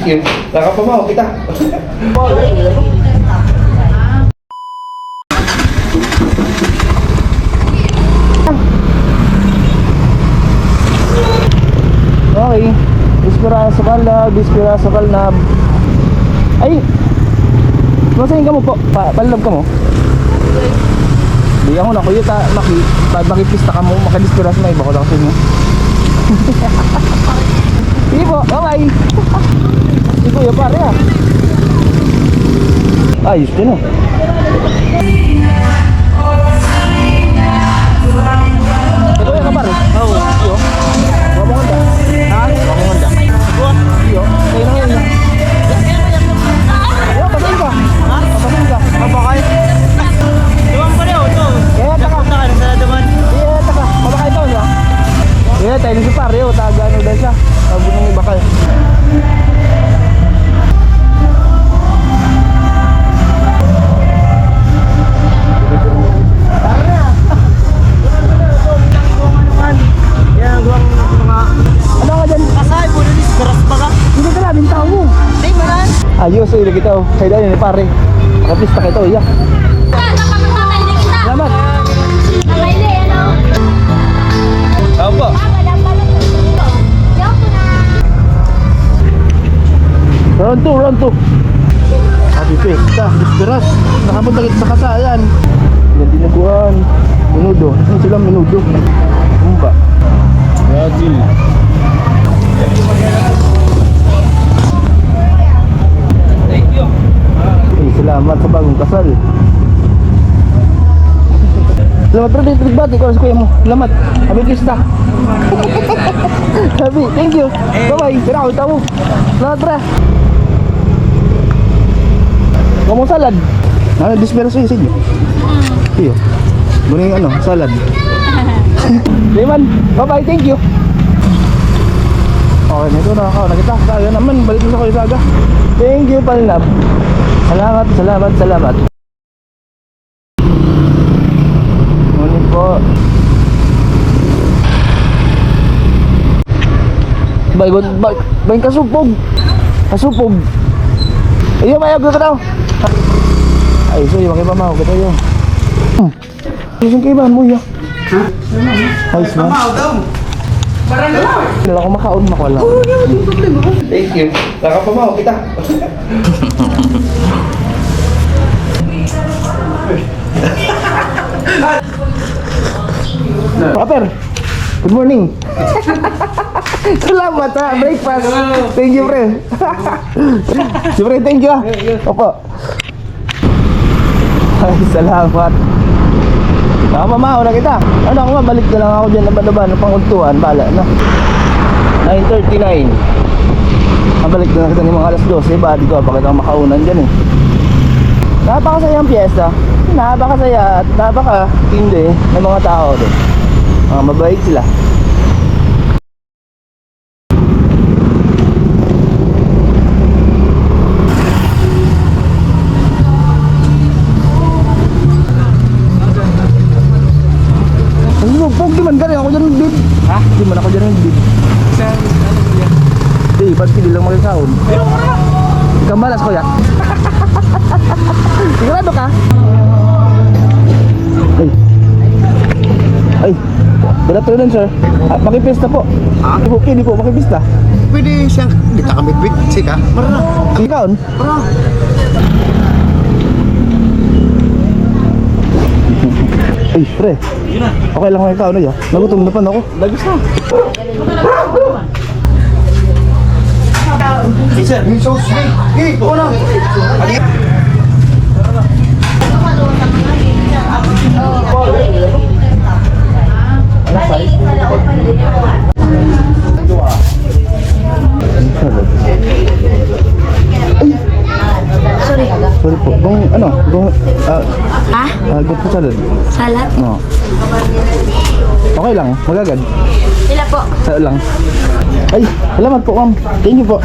you. Nakapamaw kita. Okay. Bispira sa kalnab, bispira sa kalnab. Ay! Masahin ka mo po? Palab ka mo? Di ako na kuya makipista ka mo, makabispira sa may bako lang sa inyo. Sige po, bye-bye. Si kuya pare ah. Ayos din oh. Ito yung kapar eh? Oo. Iyo. Wabong handa. Ha? Wabong handa. Iyo. Kayo na ngayon. Iyo, pasahin ka. Ha? Pasahin ka. Mabakay. Duman pa rin oh. Kaya taka. Iya, taka. Mabakay ito no? Iya, tayo ni si pare oh. Taga ano dahil siya. Bunong may bakal. Ayos, lagi tao. Kaya dahil ni pare. Makapista kayo ito, iya. Salamat. Opo. Round 2, round 2. Happy Fiesta, Bisperas. Nakapunta kita sa kasayan. Yan tinaguan. Menudo. Ano sila menudo? Umba. Yaji. Salamat sa bagong kasal. Salamat rin dito nagbati ko sa kuya mo. Salamat. Happy Fiesta. Happy, thank you. Bye-bye. Kira ako itaw mo. Salamat rin. Huwag mong salad. Dispera sa'yo sa inyo. Iyo. Gunin ano, salad. Liman. Bye-bye, thank you. Okay, nito na ako. Nakita. Kaya naman, balik mo sa kuya Saga. Thank you, Palnab. Salamat, salamat, salamat. Ngunit po. Bayin kasupog. Kasupog. Iyo, mayag ko daw. Ay, so yung makipamaw ko tayo. Yung kaibahan mo, ya. Ha? Ay, sma. Pamaw daw. Parang naman. Kailan ko makaon, makuwala. Oo, yung problema ko. Thank you. Nakapamaw kita. Paper, good morning. Salamat sa breakfast. Thank you, pre. Si pre, thank you. Opo. Ay, salamat. Nakapamahaw na kita. Ano ako nga, balik na lang ako dyan laban-laban ng panguntuhan. Bala na 9:39. Mabalik na lang kita ng mga alas 12. Badi ko, bakit ako makaunan dyan eh. Napakasaya ang piyesta. Napakasaya at napaka-tindi ng mga tao doon. Mabait sila. Pog, di man galing ako dyan ng bid. Ha? Di man ako dyan ng bid. Saan? Ano ko yan? Di, ba't pili lang makisaon? Pero wala! Ikaw balas ko ya? Sigurado ka? Ay. Ay. Good afternoon, sir. Makipista po. Hindi po, makipista. Pwede siyang kita kamit-bit, sika. Marana. Ikaon? Marana. Ay, pre. Okay lang ikaw na ya. Nagutom na pa ako. Lagos na. Hey, sir. You're so sweet. Hey, ito na. Sorry po. Kung ano? Kung good po salad. Salad? No. Okay lang, magagad. Sila po. Saan lang. Ay, salamat po, ma'am. Thank you po.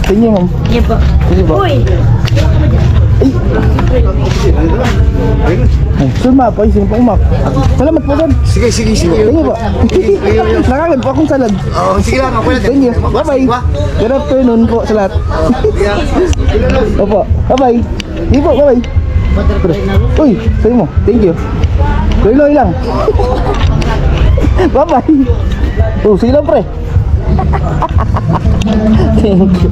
Thank you, ma'am. Yan po. Thank you po. Uy! Ay, sir, map. Ay, sino pong map? Salamat po, sir. Sige, sige, sige. Thank you po. Nakagad po akong salad. Oh, sige lang, ako lang. Thank you. Bye-bye. Good afternoon po sa lahat. Opo. Bye-bye. Hindi po, bye-bye. Uy, sa'yo mo. Thank you. Loy-loy lang. Bye-bye. Oh, sige lang, pre. Thank you.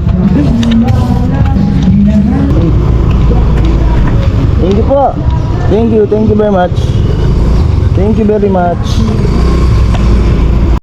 Thank you po. Thank you very much. Thank you very much.